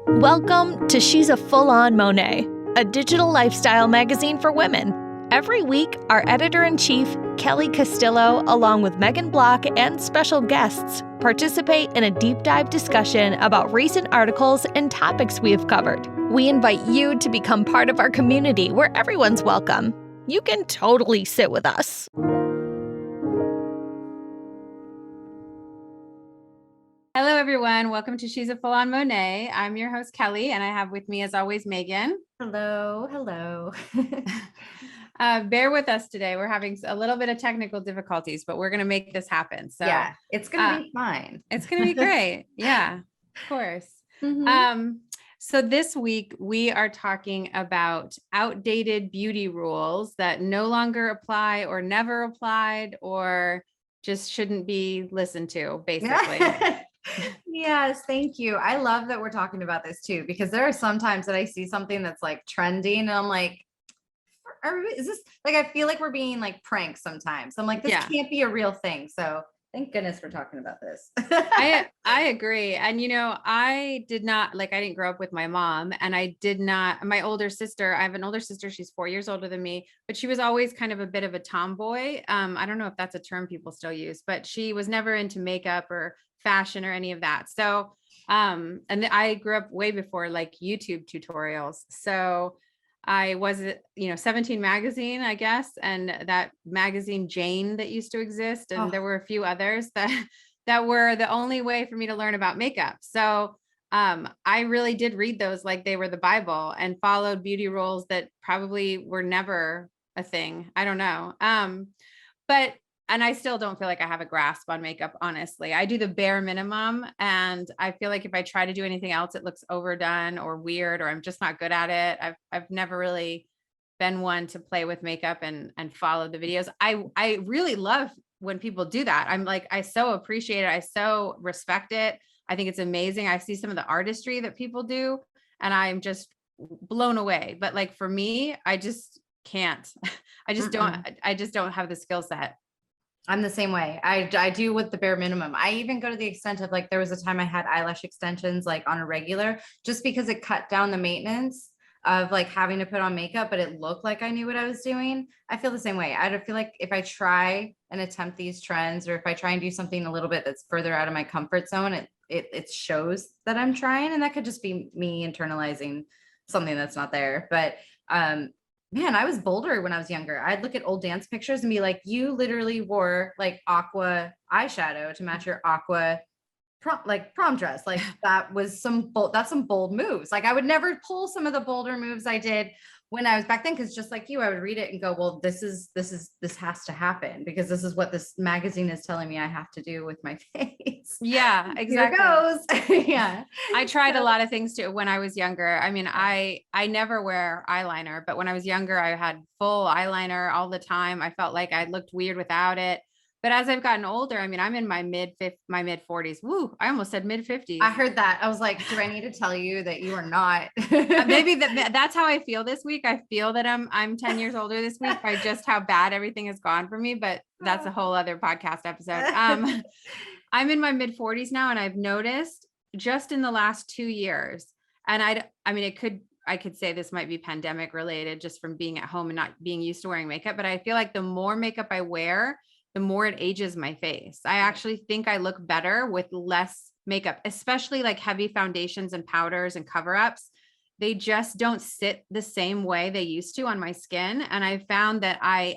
Welcome to She's a Full-On Monet, a digital lifestyle magazine for women. Every week, our editor-in-chief, Kelly Castillo, along with Megan Block and special guests, participate in a deep dive discussion about recent articles and topics we have covered. We invite you to become part of our community where everyone's welcome. You can totally sit with us. Hello, everyone. Welcome to She's a Full-On Monet. I'm your host, Kelly, and I have with me, as always, Megan. Hello. Bear with us today. We're having a little bit of technical difficulties, but we're going to make this happen. So yeah, it's going to be fine. It's going to be great. Yeah, of course. So this week, we are talking about outdated beauty rules that no longer apply or never applied or just shouldn't be listened to, basically. Yes, thank you. I love that we're talking about this too, because there are some times that I see something that's like trending and I'm like, is this like, I feel like we're being like pranked sometimes. I'm like, this can't be a real thing. So thank goodness we're talking about this. I agree. And, I didn't grow up with my mom, and my older sister, I have an older sister, she's 4 years older than me, but she was always kind of a bit of a tomboy. I don't know if that's a term people still use, but she was never into makeup or fashion or any of that. So, and I grew up way before like YouTube tutorials. So I was, 17 magazine, I guess. And that magazine Jane that used to exist. And there were a few others that were the only way for me to learn about makeup. So I really did read those like they were the Bible and followed beauty rules that probably were never a thing. I don't know. And I still don't feel like I have a grasp on makeup, honestly. I do the bare minimum. And I feel like if I try to do anything else, it looks overdone or weird, or I'm just not good at it. I've never really been one to play with makeup and follow the videos. I really love when people do that. I'm like, I so appreciate it. I so respect it. I think it's amazing. I see some of the artistry that people do and I'm just blown away. But like for me, I just can't. I just don't have the skill set. I'm the same way. I do with the bare minimum. I even go to the extent of like, there was a time I had eyelash extensions like on a regular, just because it cut down the maintenance of like having to put on makeup, but it looked like I knew what I was doing. I feel the same way. I feel like if I try and attempt these trends, or if I try and do something a little bit that's further out of my comfort zone, it shows that I'm trying, and that could just be me internalizing something that's not there. But man, I was bolder when I was younger. I'd look at old dance pictures and be like, you literally wore like aqua eyeshadow to match your aqua prom dress. Like that was some bold moves. Like I would never pull some of the bolder moves I did when I was back then. Cause just like you, I would read it and go, well, this has to happen because this is what this magazine is telling me I have to do with my face. Yeah, exactly. Here goes. Yeah. I tried a lot of things too when I was younger. I mean, I never wear eyeliner, but when I was younger, I had full eyeliner all the time. I felt like I looked weird without it. But as I've gotten older, I mean, I'm in my mid 40s. Woo, I almost said mid 50s. I heard that. I was like, do I need to tell you that you are not? Maybe that's how I feel this week. I feel that I'm 10 years older this week by just how bad everything has gone for me. But that's a whole other podcast episode. I'm in my mid 40s now, and I've noticed just in the last 2 years, and I mean, I could say this might be pandemic related just from being at home and not being used to wearing makeup, but I feel like the more makeup I wear, the more it ages my face. I actually think I look better with less makeup, especially like heavy foundations and powders and cover-ups. They just don't sit the same way they used to on my skin. And I found that I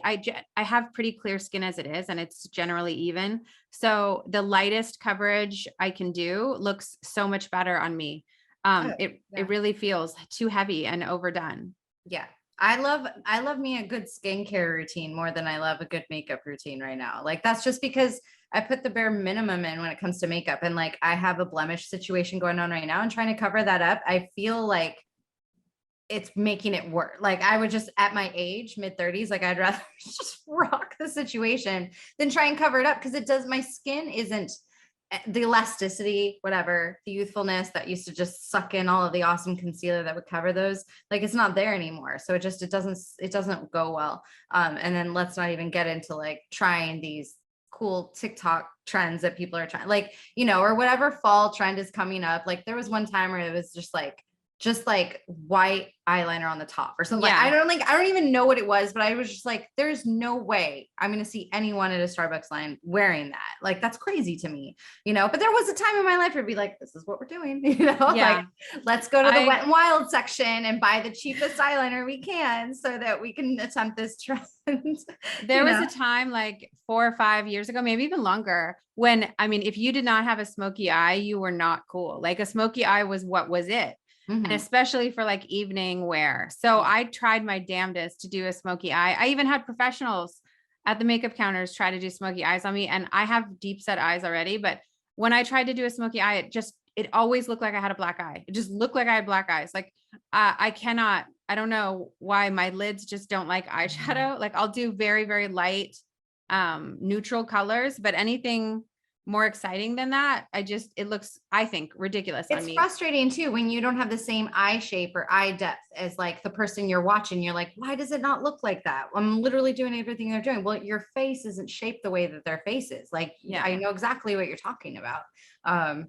have pretty clear skin as it is, and it's generally even. So the lightest coverage I can do looks so much better on me. It really feels too heavy and overdone. Yeah. I love me a good skincare routine more than I love a good makeup routine right now. Like that's just because I put the bare minimum in when it comes to makeup, and like I have a blemish situation going on right now and trying to cover that up. I feel like it's making it worse. Like I would just at my age, mid 30s, like I'd rather just rock the situation than try and cover it up. Cause my skin isn't the elasticity, whatever, the youthfulness that used to just suck in all of the awesome concealer that would cover those, like it's not there anymore. So it doesn't go well. And then let's not even get into like trying these cool TikTok trends that people are trying, like, you know, or whatever fall trend is coming up. Like there was one time where it was just like white eyeliner on the top or something. Yeah. Like, I don't even know what it was, but I was just like, there's no way I'm going to see anyone at a Starbucks line wearing that. Like, that's crazy to me, you know, but there was a time in my life where it'd be like, this is what we're doing, you know, like, let's go to the Wet n Wild section and buy the cheapest eyeliner we can so that we can attempt this trend. There was a time like 4 or 5 years ago, maybe even longer, when, I mean, if you did not have a smoky eye, you were not cool. Like a smoky eye was what was it. And especially for like evening wear. So I tried my damnedest to do a smoky eye. I even had professionals at the makeup counters try to do smoky eyes on me. And I have deep set eyes already, but when I tried to do a smoky eye, it always looked like I had a black eye. It just looked like I had black eyes. Like I don't know why my lids just don't like eyeshadow. Like I'll do very, very light, neutral colors, but anything more exciting than that, it looks, I think, ridiculous on me. It's frustrating too when you don't have the same eye shape or eye depth as like the person you're watching. You're like, why does it not look like that? I'm literally doing everything they're doing. Well, your face isn't shaped the way that their face is. Like, yeah, I know exactly what you're talking about.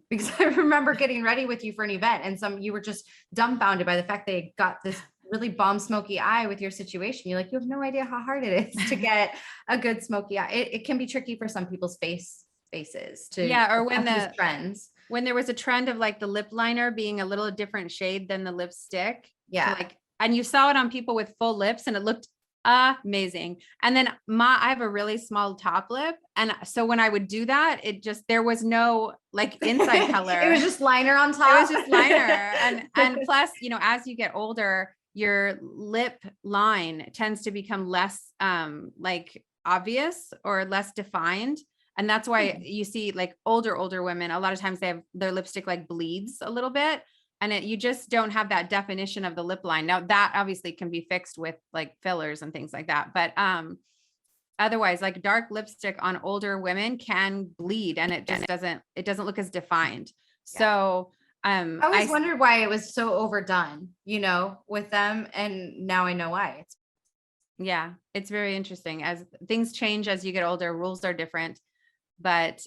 Because I remember getting ready with you for an event and you were just dumbfounded by the fact they got this really bomb smoky eye with your situation. You're like, you have no idea how hard it is to get a good smoky eye. It can be tricky for some people's faces to, or when the trends, when there was a trend of like the lip liner being a little different shade than the lipstick. Yeah. Like, and you saw it on people with full lips and it looked amazing. And then I have a really small top lip. And so when I would do that, there was no like inside color. It was just liner on top. It was just liner. And plus, you know, as you get older, your lip line tends to become less like obvious or less defined. And that's why you see like older women, a lot of times they have their lipstick like bleeds a little bit and you just don't have that definition of the lip line. Now that obviously can be fixed with like fillers and things like that. But otherwise like dark lipstick on older women can bleed and it just doesn't look as defined. Yeah. So I always wondered why it was so overdone, you know, with them. And now I know why. Yeah, it's very interesting. As things change as you get older, rules are different. But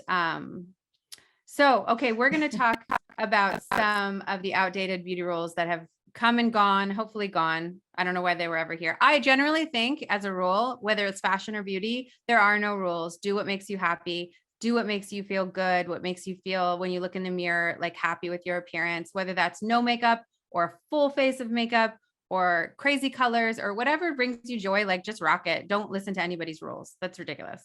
so, okay, we're going to talk about some of the outdated beauty rules that have come and gone, hopefully gone. I don't know why they were ever here. I generally think as a rule, whether it's fashion or beauty, there are no rules. Do what makes you happy. Do what makes you feel good. What makes you feel when you look in the mirror, like happy with your appearance, whether that's no makeup or a full face of makeup or crazy colors or whatever brings you joy, like just rock it. Don't listen to anybody's rules. That's ridiculous.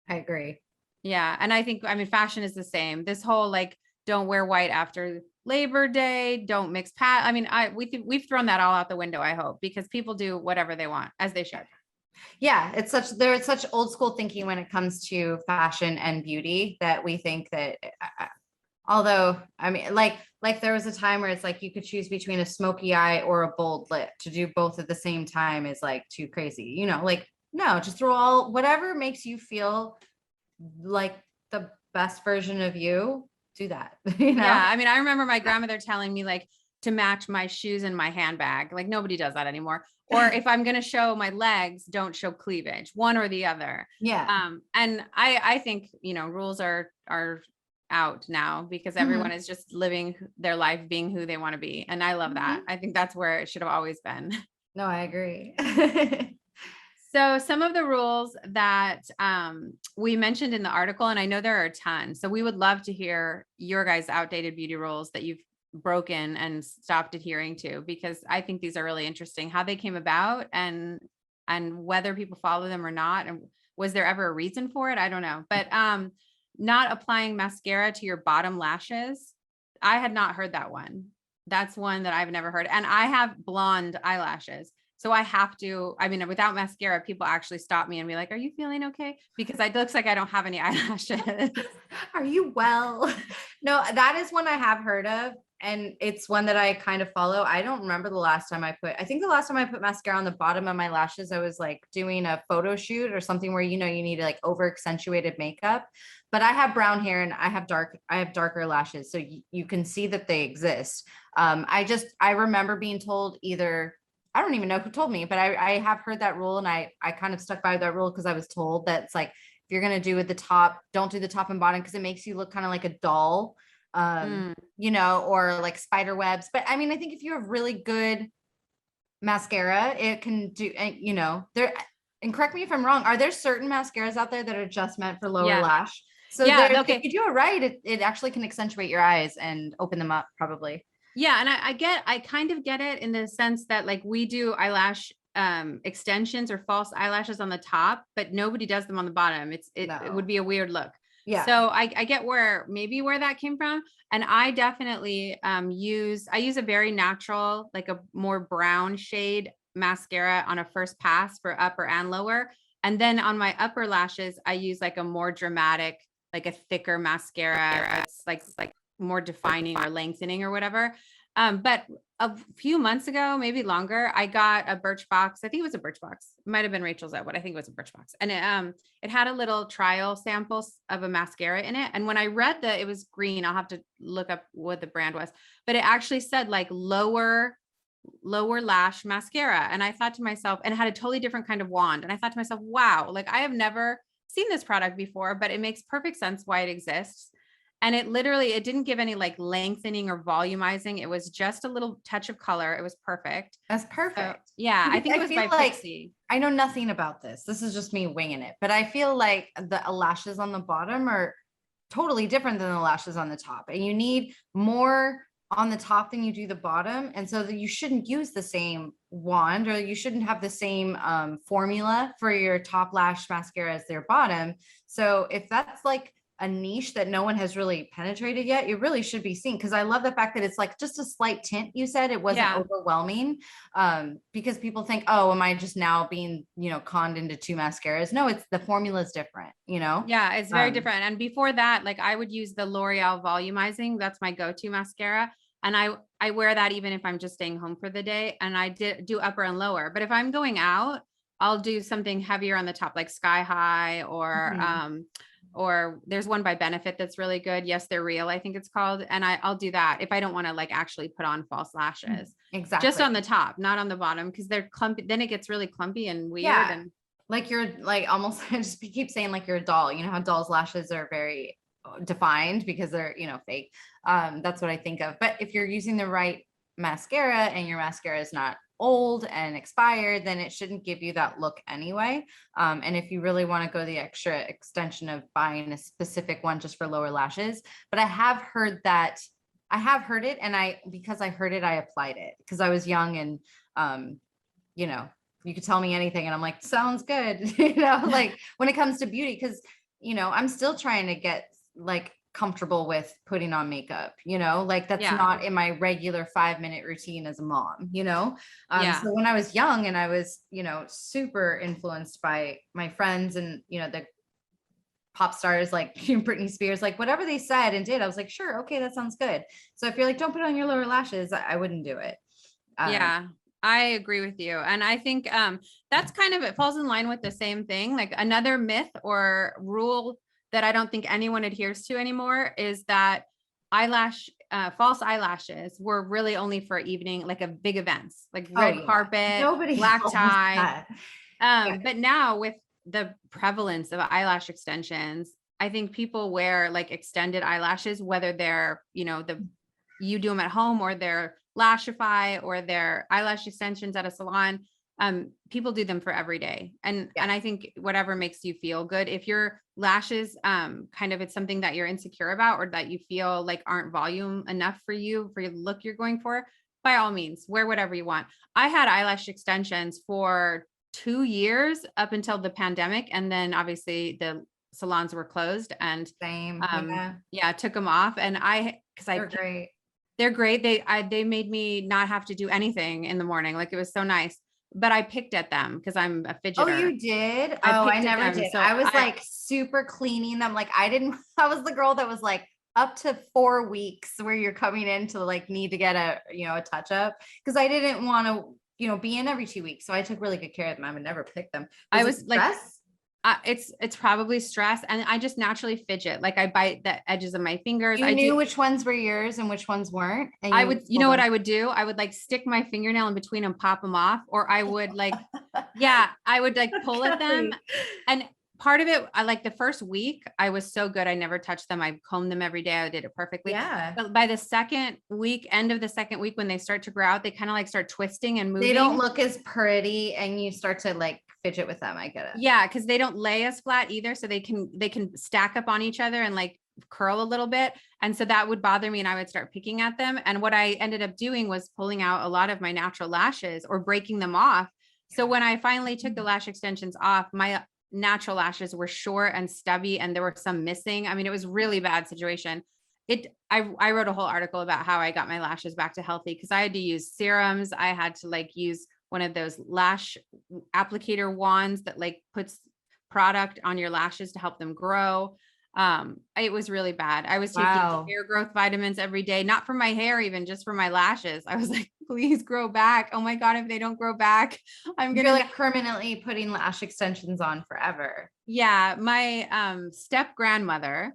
I agree. Yeah. And I think, I mean, fashion is the same. This whole, like, don't wear white after Labor Day, don't mix I mean, we've thrown that all out the window, I hope, because people do whatever they want, as they should. Yeah. There's such old school thinking when it comes to fashion and beauty that we think that, although, I mean, like there was a time where it's like, you could choose between a smoky eye or a bold lip. To do both at the same time is like too crazy, you know, like, no, just throw whatever makes you feel like the best version of you, do that. You know? Yeah. I mean, I remember my grandmother telling me like to match my shoes and my handbag. Like nobody does that anymore. Or if I'm going to show my legs, don't show cleavage, one or the other. Yeah. And I think, you know, rules are out now because everyone is just living their life being who they want to be. And I love that. I think that's where it should have always been. No, I agree. So some of the rules that we mentioned in the article, and I know there are a ton, so we would love to hear your guys' outdated beauty rules that you've broken and stopped adhering to, because I think these are really interesting, how they came about and whether people follow them or not. And was there ever a reason for it? I don't know. But not applying mascara to your bottom lashes. I had not heard that one. That's one that I've never heard. And I have blonde eyelashes. So I have to, I mean, without mascara, people actually stop me and be like, are you feeling okay? Because it looks like I don't have any eyelashes. Are you well? No, that is one I have heard of. And it's one that I kind of follow. I don't remember the last time I think the last time I put mascara on the bottom of my lashes, I was like doing a photo shoot or something where, you know, you need like over accentuated makeup, but I have brown hair and I have darker lashes. So you can see that they exist. I remember being told either, I don't even know who told me, but I have heard that rule and I kind of stuck by that rule because I was told that it's like, If you're going to do at the top, don't do the top and bottom because it makes you look kind of like a doll, you know, or like spider webs. But I mean, I think if you have really good mascara, it can do, you know, and correct me if I'm wrong, are there certain mascaras out there that are just meant for lower lash? So if you do it right, it actually can accentuate your eyes and open them up probably. Yeah. And I kind of get it in the sense that like we do eyelash extensions or false eyelashes on the top, but nobody does them on the bottom. It would be a weird look. Yeah. So I get where that came from. And I definitely use a very natural, like a more brown shade mascara on a first pass for upper and lower. And then on my upper lashes, I use like a more dramatic, like a thicker mascara. It's like more defining or lengthening or whatever. But a few months ago, maybe longer, I got a Birchbox. I think it was a Birchbox. It might've been Rachel's out, but I think it was a Birchbox. And it had a little trial sample of a mascara in it. And when I read that it was green, I'll have to look up what the brand was, but it actually said like lower lash mascara. And I thought to myself, and it had a totally different kind of wand. And I thought to myself, wow, like I have never seen this product before, but it makes perfect sense why it exists. And it didn't give any like lengthening or volumizing. It was just a little touch of color. It was perfect. That's perfect. So, yeah. I think it was by Pixie. I know nothing about this. This is just me winging it, but I feel like the lashes on the bottom are totally different than the lashes on the top. And you need more on the top than you do the bottom. And so that you shouldn't use the same wand, or you shouldn't have the same formula for your top lash mascara as their bottom. So if that's like a niche that no one has really penetrated yet, you really should be seen. Cause I love the fact that it's like just a slight tint. You said it wasn't overwhelming, because people think, oh, am I just now being, you know, conned into two mascaras? No, it's the formula is different, you know? Yeah, it's very different. And before that, like I would use the L'Oreal Volumizing. That's my go-to mascara. And I wear that even if I'm just staying home for the day, and I do upper and lower. But if I'm going out, I'll do something heavier on the top, like Sky High, or there's one by Benefit that's really good. Yes, They're Real, I think it's called. And I'll do that if I don't want to like actually put on false lashes. Exactly. Just on the top, not on the bottom, because they're clumpy. Then it gets really clumpy and weird. Yeah. And like you're like almost, I just keep saying like you're a doll. You know how dolls' lashes are very defined because they're, you know, fake. That's what I think of. But if you're using the right mascara and your mascara is not old and expired, then it shouldn't give you that look anyway. And if you really want to go the extra extension of buying a specific one just for lower lashes, but I have heard it, and because I heard it, I applied it because I was young and, you know, you could tell me anything and I'm like, sounds good. You know, like when it comes to beauty, because, you know, I'm still trying to get like comfortable with putting on makeup, you know, like that's not in my regular 5-minute routine as a mom, you know? So when I was young and I was, you know, super influenced by my friends and, you know, the pop stars like Britney Spears, like whatever they said and did, I was like, sure. Okay. That sounds good. So if you're like, don't put on your lower lashes, I wouldn't do it. Yeah, I agree with you. And I think that's kind of, it falls in line with the same thing. Like another myth or rule that I don't think anyone adheres to anymore is that false eyelashes were really only for evening, like a big events, like red carpet, black tie. But now with the prevalence of eyelash extensions, I think people wear like extended eyelashes, whether they're, you know, you do them at home or they're Lashify or they're eyelash extensions at a salon. People do them for every day. And I think whatever makes you feel good, if your lashes, kind of, it's something that you're insecure about, or that you feel like aren't volume enough for your look you're going for, by all means, wear whatever you want. I had eyelash extensions for 2 years up until the pandemic. And then obviously the salons were closed and took them off. And they're great. They're great. They made me not have to do anything in the morning. Like it was so nice. But I picked at them because I'm a fidgeter. Oh, you did? I never did. So I was like super cleaning them. Like I was the girl that was like up to 4 weeks where you're coming in to like need to get a touch up. Cause I didn't want to, you know, be in every 2 weeks. So I took really good care of them. I would never pick them. I was like, it's probably stress. And I just naturally fidget. Like I bite the edges of my fingers. You knew which ones were yours and which ones weren't. And what I would do? I would like stick my fingernail in between and pop them off. Or I would like, I would like pull at them. And part of it, I like the first week, I was so good. I never touched them. I combed them every day. I did it perfectly. Yeah. But by the second week, end of the second week, when they start to grow out, they kind of like start twisting and moving. They don't look as pretty and you start to like fidget with them. I get it. Yeah. Cause they don't lay as flat either. So they can stack up on each other and like curl a little bit. And so that would bother me and I would start picking at them. And what I ended up doing was pulling out a lot of my natural lashes or breaking them off. So when I finally took the lash extensions off, my natural lashes were short and stubby and there were some missing. I mean, it was really bad situation. I wrote a whole article about how I got my lashes back to healthy because I had to use serums. I had to like use one of those lash applicator wands that like puts product on your lashes to help them grow. It was really bad. I was taking hair growth vitamins every day, not for my hair, even just for my lashes. I was like, please grow back. Oh my God, if they don't grow back, I'm going to like permanently putting lash extensions on forever. Yeah. My step grandmother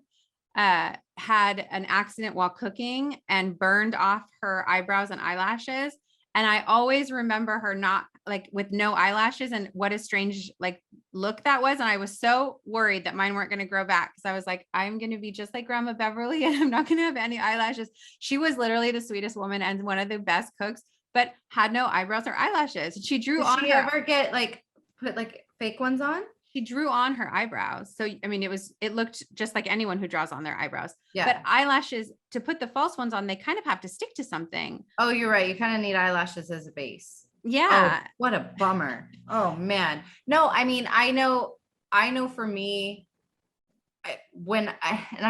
had an accident while cooking and burned off her eyebrows and eyelashes. And I always remember her not like with no eyelashes and what a strange like look that was. And I was so worried that mine weren't going to grow back because I was like, I'm going to be just like Grandma Beverly and I'm not going to have any eyelashes. She was literally the sweetest woman and one of the best cooks, but had no eyebrows or eyelashes. She drew on. Did she ever get like put like fake ones on? She drew on her eyebrows. So, I mean, it looked just like anyone who draws on their eyebrows. Yeah. But eyelashes, to put the false ones on, they kind of have to stick to something. Oh, you're right. You kind of need eyelashes as a base. Yeah. Oh, what a bummer. Oh man. No, I mean, I know for me, I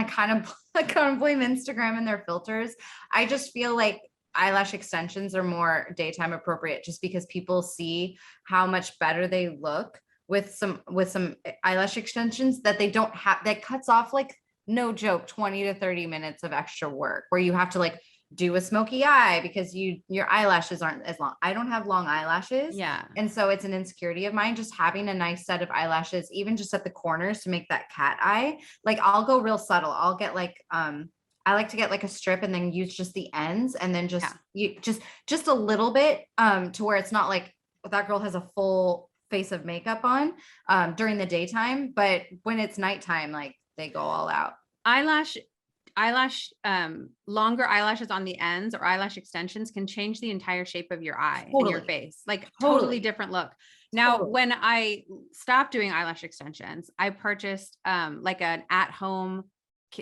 kind of blame Instagram and their filters. I just feel like eyelash extensions are more daytime appropriate just because people see how much better they look with some eyelash extensions that they don't have, that cuts off like no joke 20 to 30 minutes of extra work where you have to like do a smoky eye because your eyelashes aren't as long. I don't have long eyelashes. Yeah. And so it's an insecurity of mine, just having a nice set of eyelashes, even just at the corners to make that cat eye. Like I'll go real subtle. I'll get like, I like to get like a strip and then use just the ends and then just a little bit to where it's not like that girl has a full face of makeup on during the daytime, but when it's nighttime, like they go all out. Longer eyelashes on the ends or eyelash extensions can change the entire shape of your eye and your face, like totally different look. Now, when I stopped doing eyelash extensions, I purchased like an at-home,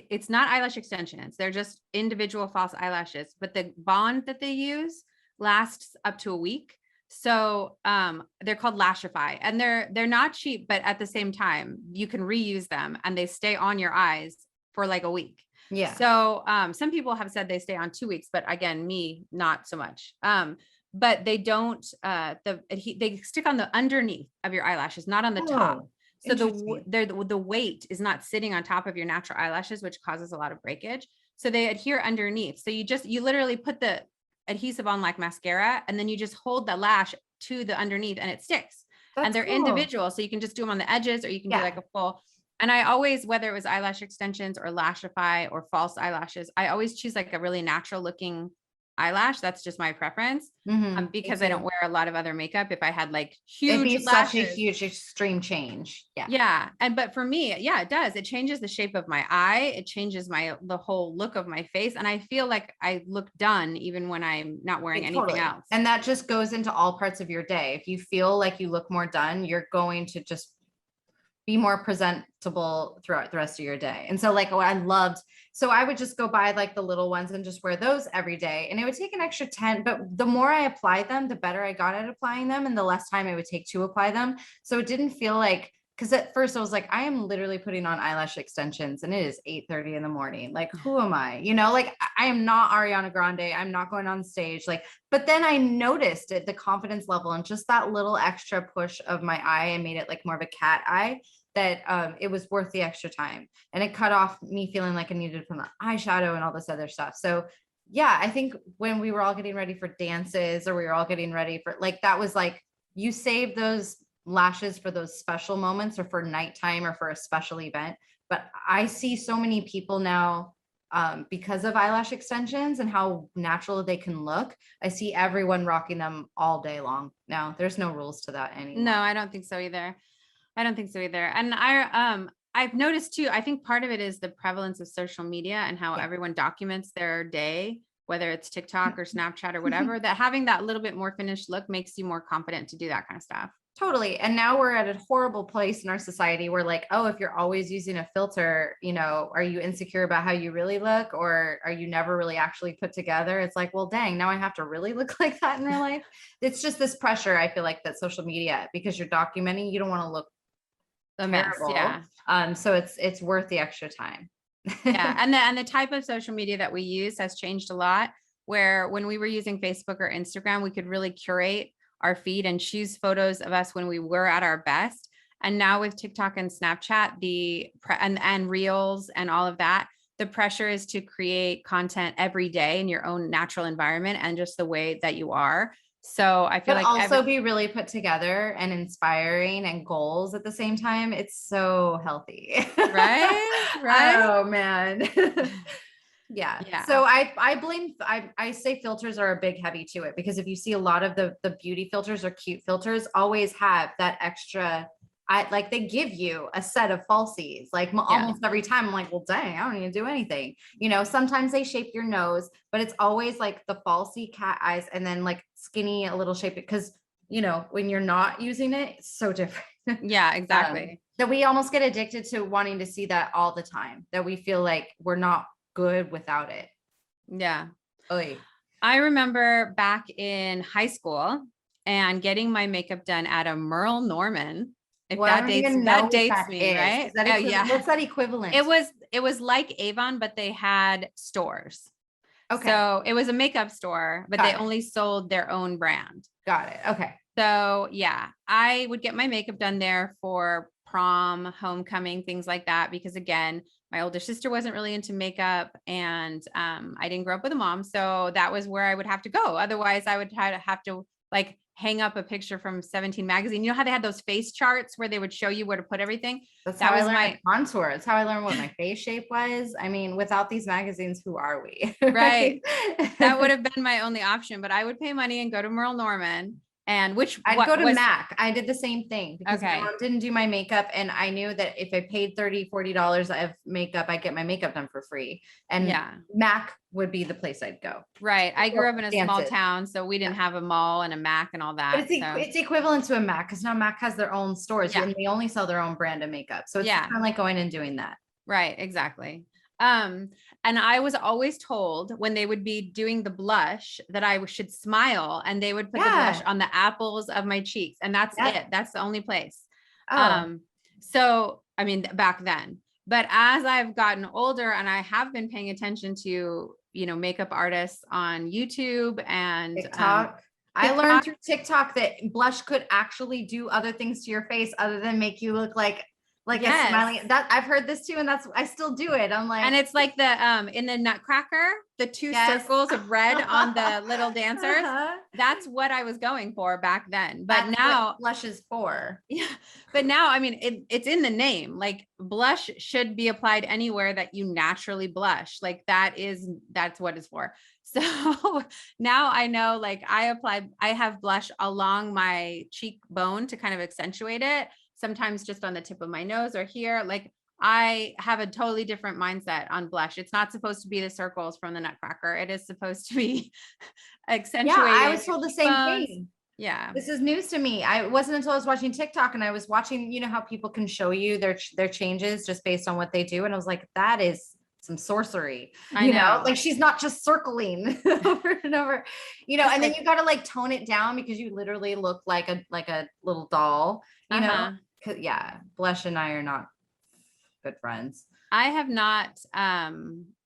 it's not eyelash extensions. They're just individual false eyelashes, but the bond that they use lasts up to a week. So they're called Lashify and they're not cheap, but at the same time, you can reuse them and they stay on your eyes for like a week. Yeah. So some people have said they stay on 2 weeks, but again, me, not so much. But they don't, they stick on the underneath of your eyelashes, not on the top. So the weight is not sitting on top of your natural eyelashes, which causes a lot of breakage. So they adhere underneath. So you literally put the adhesive on like mascara, and then you just hold the lash to the underneath and it sticks. And they're individual. So you can just do them on the edges or you can do like a full. And I always, whether it was eyelash extensions or Lashify or false eyelashes, I always choose like a really natural looking eyelash. That's just my preference because I don't wear a lot of other makeup. If I had like huge lashes, such a huge extreme change. Yeah. But for me, it does. It changes the shape of my eye. It changes the whole look of my face. And I feel like I look done even when I'm not wearing anything else. And that just goes into all parts of your day. If you feel like you look more done, you're going to just be more presentable throughout the rest of your day. And so like what I loved, so I would just go buy like the little ones and just wear those every day. And it would take an extra 10, but the more I applied them, the better I got at applying them and the less time it would take to apply them. So it didn't feel like, because at first I was like, I am literally putting on eyelash extensions and it is 8:30 in the morning. Like, who am I? You know, like I am not Ariana Grande. I'm not going on stage. Like, but then I noticed it, the confidence level and just that little extra push of my eye and made it like more of a cat eye, that it was worth the extra time. And it cut off me feeling like I needed from the eyeshadow and all this other stuff. So yeah, I think when we were all getting ready for dances or we were all getting ready for like, that was like, you save those lashes for those special moments or for nighttime or for a special event. But I see so many people now because of eyelash extensions and how natural they can look. I see everyone rocking them all day long now. There's no rules to that anymore. No, I don't think so either. I don't think so either. And I've noticed too, I think part of it is the prevalence of social media and how everyone documents their day, whether it's TikTok or Snapchat or whatever, that having that little bit more finished look makes you more confident to do that kind of stuff. Totally. And now we're at a horrible place in our society where like, oh, if you're always using a filter, you know, are you insecure about how you really look, or are you never really actually put together? It's like, well, dang, now I have to really look like that in real life. It's just this pressure, I feel like, that social media, because you're documenting, you don't want to look A mess. terrible. Yeah. So it's worth the extra time. Yeah. And the type of social media that we use has changed a lot, where when we were using Facebook or Instagram, we could really curate our feed and choose photos of us when we were at our best. And now with TikTok and Snapchat, and Reels and all of that, the pressure is to create content every day in your own natural environment and just the way that you are. So I feel But like also be really put together and inspiring and goals at the same time. It's so healthy. right. Oh man. Yeah. Yeah. So I say filters are a big heavy to it, because if you see a lot of the beauty filters or cute filters always have that extra, like they give you a set of falsies, like almost every time. I'm like, well, dang, I don't need to do anything. You know, sometimes they shape your nose, but it's always like the falsy cat eyes and then like skinny, a little shape, because you know, when you're not using it, it's so different. Yeah, exactly. That we almost get addicted to wanting to see that all the time, that we feel like we're not good without it. Yeah. Oy. I remember back in high school and getting my makeup done at a Merle Norman. If Well, that dates me, right? Yeah. What's that equivalent? It was like Avon, but they had stores. Okay. So it was a makeup store, but they only sold their own brand. Got it. Okay. So yeah, I would get my makeup done there for prom, homecoming, things like that. Because again, my older sister wasn't really into makeup, and I didn't grow up with a mom. So that was where I would have to go. Otherwise I would have to like hang up a picture from 17 magazine. You know how they had those face charts where they would show you where to put everything? That was my contour. That's how I learned what my face shape was. I mean, without these magazines, who are we? Right. That would have been my only option, but I would pay money and go to Merle Norman. And I'd go to MAC. I did the same thing because Okay. my mom didn't do my makeup. And I knew that if I paid $30-$40 of makeup, I'd get my makeup done for free. And MAC would be the place I'd go. Right. I grew up in a small town, so we didn't have a mall and a MAC and all that. But it's equivalent to a MAC, because now MAC has their own stores and they only sell their own brand of makeup. So it's kind of like going and doing that. Right. Exactly. And I was always told when they would be doing the blush that I should smile, and they would put the blush on the apples of my cheeks. And that's it. That's the only place. So, I mean, back then, but as I've gotten older and I have been paying attention to, you know, makeup artists on YouTube and TikTok. I learned through TikTok that blush could actually do other things to your face other than make you look like a smiling. That I've heard this too, and I still do it. I'm like, and it's like the in the Nutcracker, the two circles of red on the little dancers. That's what I was going for back then. But that's now what blush is for. Yeah. But now, I mean, it's in the name. Like blush should be applied anywhere that you naturally blush. Like that's what it's for. So now I know, like I have blush along my cheekbone to kind of accentuate it. Sometimes just on the tip of my nose or here. Like I have a totally different mindset on blush. It's not supposed to be the circles from the Nutcracker. It is supposed to be accentuated. Yeah, I was told the same thing. Yeah. This is news to me. I wasn't until I was watching TikTok and I was watching, you know, how people can show you their changes just based on what they do. And I was like, that is some sorcery, you know, like she's not just circling over and over, you know, and then you got to like tone it down because you literally look like a little doll, you know. Yeah, blush and I are not good friends. I have not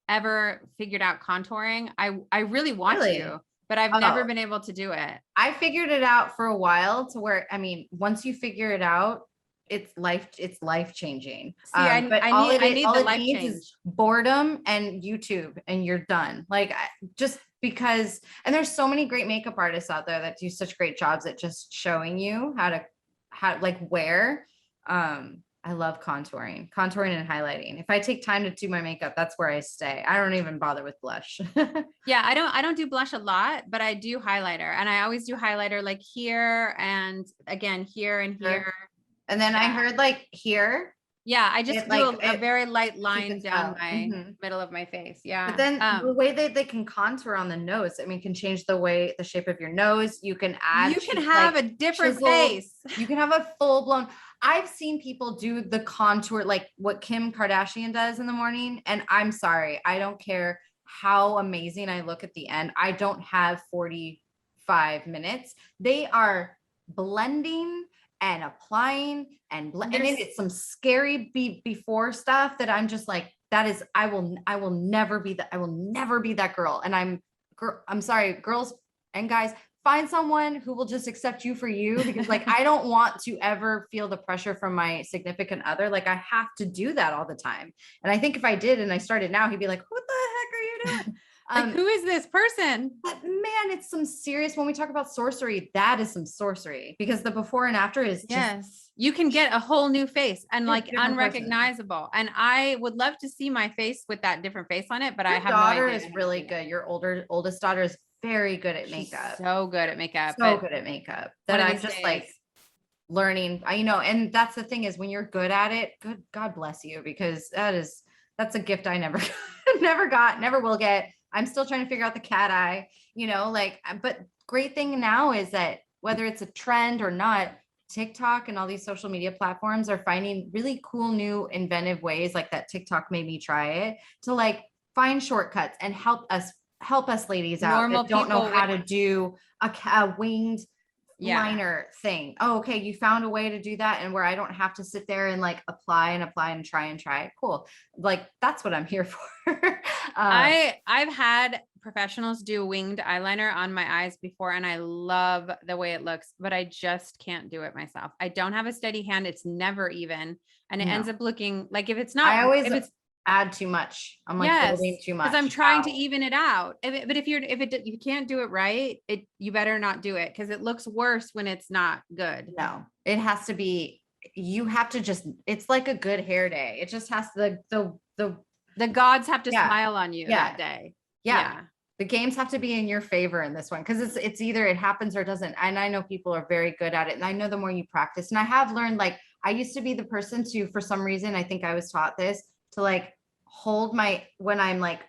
ever figured out contouring. I really want to, but I've never been able to do it. I figured it out for a while to where, I mean, once you figure it out, it's life changing. But all it needs is boredom and YouTube, and you're done. Like just because, and there's so many great makeup artists out there that do such great jobs at just showing you how like where. I love contouring and highlighting. If I take time to do my makeup, that's where I stay. I don't even bother with blush. Yeah, I don't do blush a lot, but I do highlighter, and I always do highlighter like here and again here and here. And then I heard like here. Yeah, I just It, do like, a it- very light you line can down tell. my Mhm. middle of my face. Yeah. But then the way they can contour on the nose, I mean, can change the shape of your nose. You can add, you can cheek, have like, a different chiseled. face. You can have a full blown. I've seen people do the contour, like what Kim Kardashian does in the morning. And I'm sorry, I don't care how amazing I look at the end. I don't have 45 minutes. They are blending and applying and it's some scary before stuff that I'm just like, that is, I will never be that. I will never be that girl. And I'm sorry, girls and guys, find someone who will just accept you for you, because like, I don't want to ever feel the pressure from my significant other. Like I have to do that all the time. And I think if I did, and I started now, he'd be like, what the heck are you doing? Like, who is this person? But man, it's some serious, when we talk about sorcery, that is some sorcery, because the before and after is just, you can get a whole new face and You're a like different unrecognizable. And I would love to see my face with that different face on it, but I your have daughter no idea. is really good. Your oldest daughter is very good at She's makeup. so good at makeup. So good at makeup that I'm just like learning. And that's the thing, is when you're good at it, good God bless you, because that's a gift I never never got, never will get. I'm still trying to figure out the cat eye, but great thing now is that whether it's a trend or not, TikTok and all these social media platforms are finding really cool, new, inventive ways, like that TikTok made me try it, to like find shortcuts and help us ladies out Normal that don't know people how to do a winged liner thing. Oh, okay. You found a way to do that. And where I don't have to sit there and like apply and try. Cool. Like, that's what I'm here for. I've had professionals do winged eyeliner on my eyes before, and I love the way it looks, but I just can't do it myself. I don't have a steady hand. It's never even. And it ends up looking like, if it's not, I always if it's add too much. I'm like building too much. because I'm trying to even it out. But if you can't do it right, you better not do it, because it looks worse when it's not good. No, it has to be, you have to just, it's like a good hair day. It just has to, the gods have to smile on you that day. Yeah. The games have to be in your favor in this one, because it's either it happens or it doesn't. And I know people are very good at it. And I know the more you practice, and I have learned, like, I used to be the person to, for some reason, I think I was taught this, to like hold when I'm like,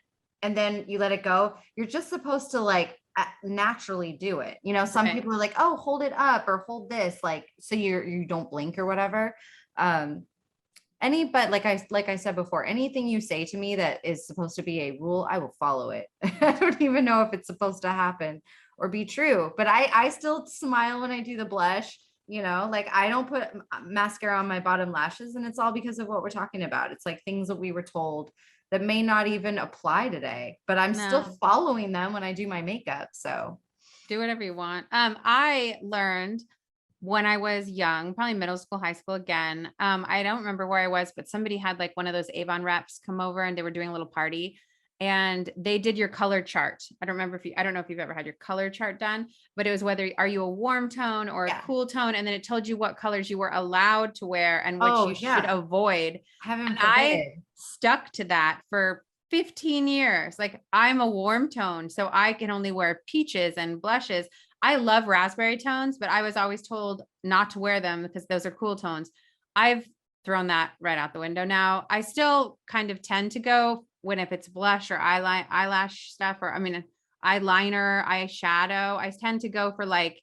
and then you let it go. You're just supposed to like naturally do it. Some people are like, oh, hold it up or hold this, like, so you don't blink or whatever. But like I said before, anything you say to me that is supposed to be a rule, I will follow it. I don't even know if it's supposed to happen or be true, but I still smile when I do the blush. Like, I don't put mascara on my bottom lashes, and it's all because of what we're talking about. It's like things that we were told that may not even apply today, but I'm still following them when I do my makeup. So do whatever you want. I learned when I was young, probably middle school, high school again. I don't remember where I was, but somebody had like one of those Avon reps come over, and they were doing a little party, and they did your color chart. I don't know if you've ever had your color chart done, but it was are you a warm tone or a cool tone? And then it told you what colors you were allowed to wear and which you should avoid. And I stuck to that for 15 years. Like, I'm a warm tone, so I can only wear peaches and blushes. I love raspberry tones, but I was always told not to wear them because those are cool tones. I've thrown that right out the window now. I still kind of tend to go if it's blush or eyelash stuff, or eyeliner, eyeshadow. I tend to go for like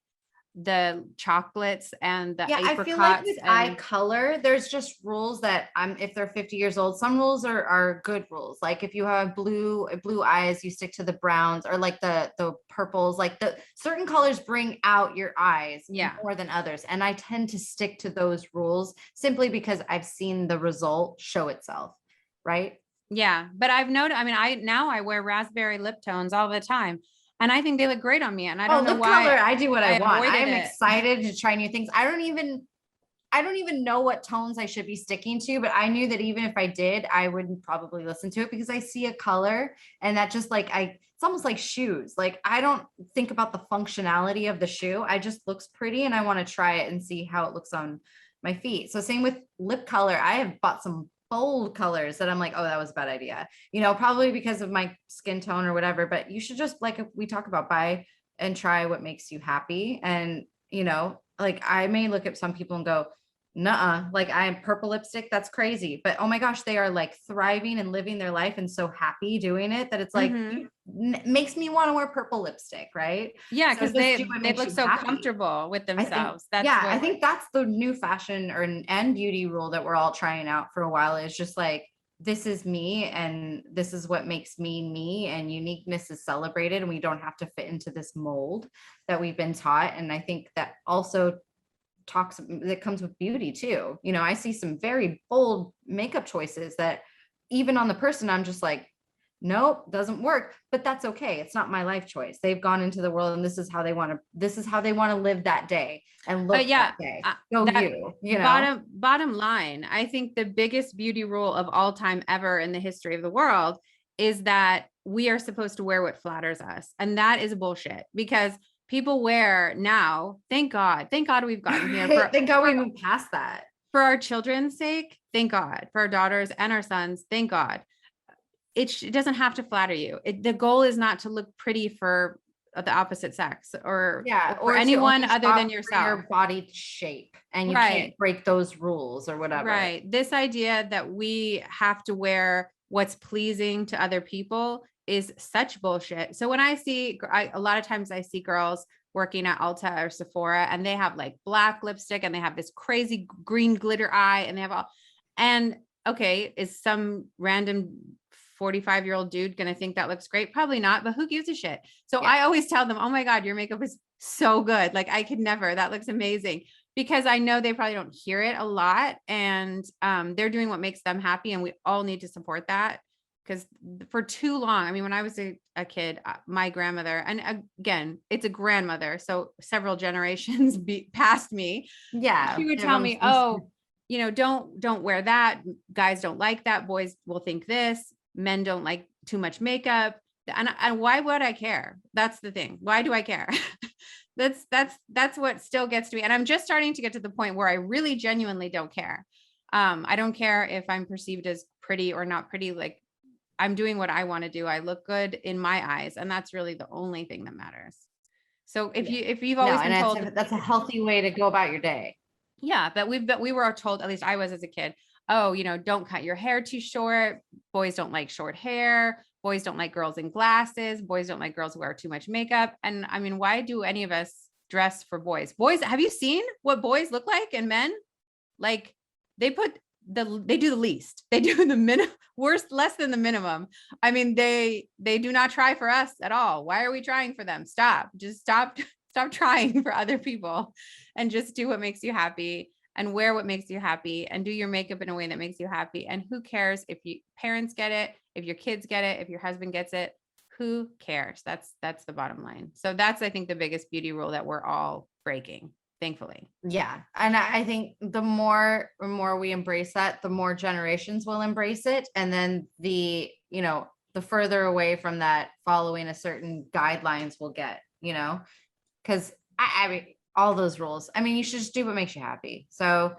the chocolates and the apricots. I feel like with eye color, there's just rules that if they're 50 years old, some rules are good rules. Like if you have blue eyes, you stick to the browns, or like the purples. Like the certain colors bring out your eyes more than others, and I tend to stick to those rules simply because I've seen the result show itself, right? Yeah, but I've noticed, I wear raspberry lip tones all the time, and I think they look great on me. And I don't know why. Color, I do what I want. I am excited to try new things. I don't even know what tones I should be sticking to, but I knew that even if I did, I wouldn't probably listen to it, because I see a color and that just like, it's almost like shoes. Like, I don't think about the functionality of the shoe. I just looks pretty and I want to try it and see how it looks on my feet. So same with lip color. I have bought some bold colors that I'm like, oh, that was a bad idea, probably because of my skin tone or whatever, but you should just, like we talk about, buy and try what makes you happy. And, like, I may look at some people and go, nuh-uh, like I am purple lipstick, that's crazy. But oh my gosh, they are like thriving and living their life and so happy doing it that it's like makes me want to wear purple lipstick, right? Yeah, So because just do they what they makes look you so happy. comfortable with I think, themselves. That's yeah, I what think that's the new fashion and beauty rule that we're all trying out for a while, is just like, this is me and this is what makes me me, and uniqueness is celebrated, and we don't have to fit into this mold that we've been taught. And I think that also that comes with beauty too. You know, I see some very bold makeup choices that even on the person, I'm just like, nope, doesn't work. But that's okay. It's not my life choice. They've gone into the world and this is how they want to live that day and look yeah, that day. that You know, bottom line, I think the biggest beauty rule of all time ever in the history of the world is that we are supposed to wear what flatters us. And that is bullshit, because people wear now, thank God we've gotten here. Thank God we moved past that. For our children's sake, thank God. For our daughters and our sons, thank God. It doesn't have to flatter you. The goal is not to look pretty for the opposite sex or anyone other than yourself. Your body shape, and you can't break those rules or whatever. Right. This idea that we have to wear what's pleasing to other people is such bullshit. So when a lot of times I see girls working at Ulta or Sephora, and they have like black lipstick and they have this crazy green glitter eye, and they have okay, is some random 45-year-old dude going to think that looks great? Probably not, but who gives a shit? So I always tell them, oh my God, your makeup is so good. Like I could never, that looks amazing, because I know they probably don't hear it a lot, and they're doing what makes them happy. And we all need to support that, because for too long, I mean, when I was a kid, my grandmother, and again, it's a grandmother, so several generations past me. Yeah. She would tell me, oh, you know, don't wear that. Guys don't like that. Boys will think this. Men don't like too much makeup. And why would I care? That's the thing. Why do I care? That's what still gets to me. And I'm just starting to get to the point where I really genuinely don't care. I don't care if I'm perceived as pretty or not pretty. Like, I'm doing what I want to do. I look good in my eyes, and that's really the only thing that matters. So if you've always been told, that's a healthy way to go about your day. Yeah, but we were told, at least I was as a kid, oh, you know, don't cut your hair too short. Boys don't like short hair. Boys don't like girls in glasses. Boys don't like girls who wear too much makeup. And I mean, why do any of us dress for boys? Boys, have you seen what boys look like and men? Like they do the least. They do the less than the minimum. I mean, they do not try for us at all. Why are we trying for them? Just stop trying for other people, and just do what makes you happy, and wear what makes you happy, and do your makeup in a way that makes you happy. And who cares if your parents get it, if your kids get it, if your husband gets it? Who cares? That's the bottom line. So that's, I think, the biggest beauty rule that we're all breaking, thankfully. Yeah. And I think the more we embrace that, the more generations will embrace it. And then the further away from that following a certain guidelines we'll get, because I mean, all those rules, I mean, you should just do what makes you happy. So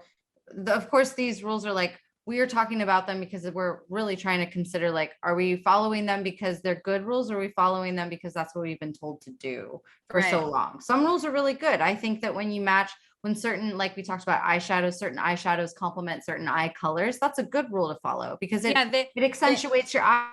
of course, these rules are like, we are talking about them because we're really trying to consider, like, are we following them because they're good rules, or are we following them because that's what we've been told to do for so long? Some rules are really good. I think that when certain, like we talked about certain eyeshadows complement certain eye colors, that's a good rule to follow, because it accentuates your eye.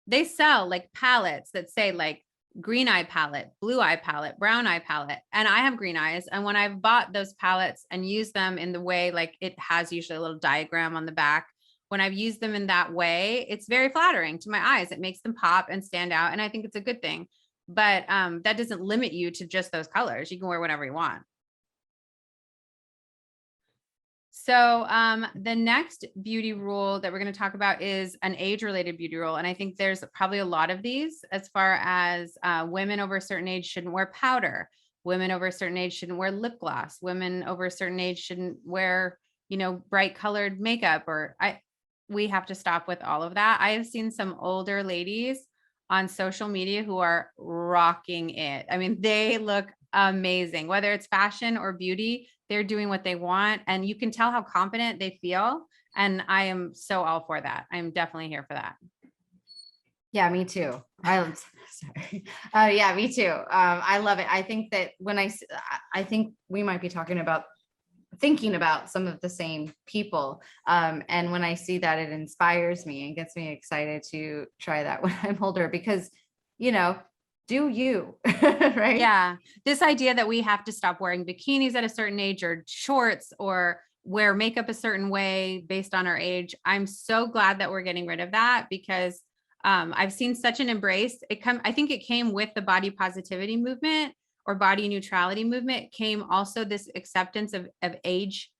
They sell like palettes that say like green eye palette, blue eye palette, brown eye palette. And I have green eyes. And when I've bought those palettes and used them in the way, like it has usually a little diagram on the back, when I've used them in that way, it's very flattering to my eyes. It makes them pop and stand out. And I think it's a good thing. But that doesn't limit you to just those colors. You can wear whatever you want. So the next beauty rule that we're going to talk about is an age-related beauty rule. And I think there's probably a lot of these, as far as women over a certain age shouldn't wear powder. Women over a certain age shouldn't wear lip gloss. Women over a certain age shouldn't wear, bright colored makeup, we have to stop with all of that. I have seen some older ladies on social media who are rocking it. I mean, they look amazing, whether it's fashion or beauty. They're doing what they want, and you can tell how confident they feel. And I am so all for that. I'm definitely here for that. Yeah, me too. Sorry. Yeah, me too. I love it. I think that I think we might be talking about thinking about some of the same people. And when I see that, it inspires me and gets me excited to try that when I'm older, because, do you, right? Yeah. This idea that we have to stop wearing bikinis at a certain age or shorts or wear makeup a certain way based on our age. I'm so glad that we're getting rid of that, because I've seen such an embrace. I think it came with the body positivity movement or body neutrality movement, came also this acceptance of age.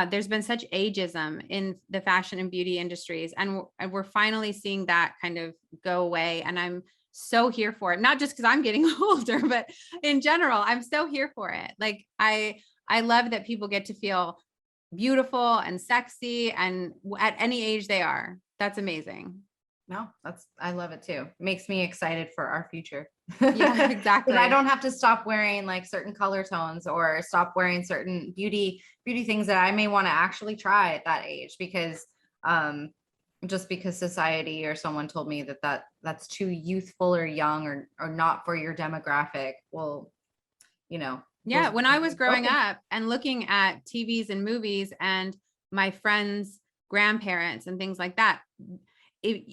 There's been such ageism in the fashion and beauty industries, and we're finally seeing that kind of go away. And I'm so here for it. Not just because I'm getting older, but in general, I'm so here for it. Like I love that people get to feel beautiful and sexy and at any age they are. That's amazing. No, I love it too. It makes me excited for our future. Yeah, exactly. I don't have to stop wearing like certain color tones or stop wearing certain beauty things that I may want to actually try at that age, because just because society or someone told me that's too youthful or young or not for your demographic. Well, yeah, when I was growing up and looking at TVs and movies and my friends' grandparents and things like that,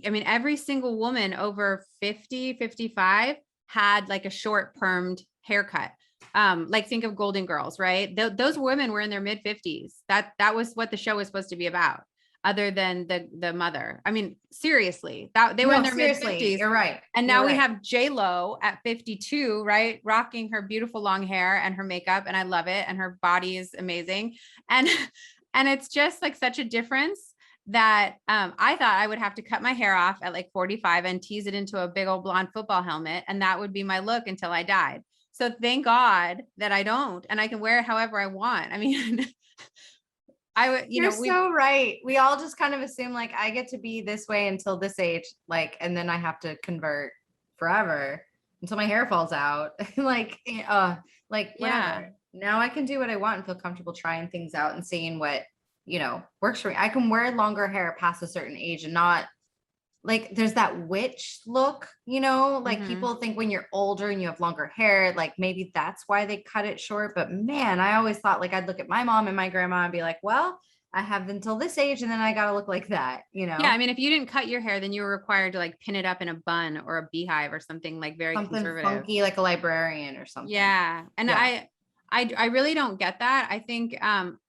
every single woman over 50, 55 had like a short permed haircut. Like think of Golden Girls, right? Those women were in their mid 50s. That was what the show was supposed to be about, other than the mother. Seriously, they were in their mid 50s. You're right. And now we have J-Lo at 52, right? Rocking her beautiful long hair and her makeup. And I love it. And her body is amazing. And it's just like such a difference that I thought I would have to cut my hair off at like 45 and tease it into a big old blonde football helmet. And that would be my look until I died. So thank God that I don't, and I can wear it however I want. You're so right. We all just kind of assume like I get to be this way until this age, like, and then I have to convert forever until my hair falls out. Like whatever. Yeah. Now I can do what I want and feel comfortable trying things out and seeing what, works for me. I can wear longer hair past a certain age and not like there's that witch look, like people think when you're older and you have longer hair, like maybe that's why they cut it short. But man, I always thought like I'd look at my mom and my grandma and be like, well, I have until this age and then I got to look like that, Yeah. If you didn't cut your hair, then you were required to like pin it up in a bun or a beehive or something like very something conservative. Funky, like a librarian or something. Yeah. And yeah. I really don't get that. I think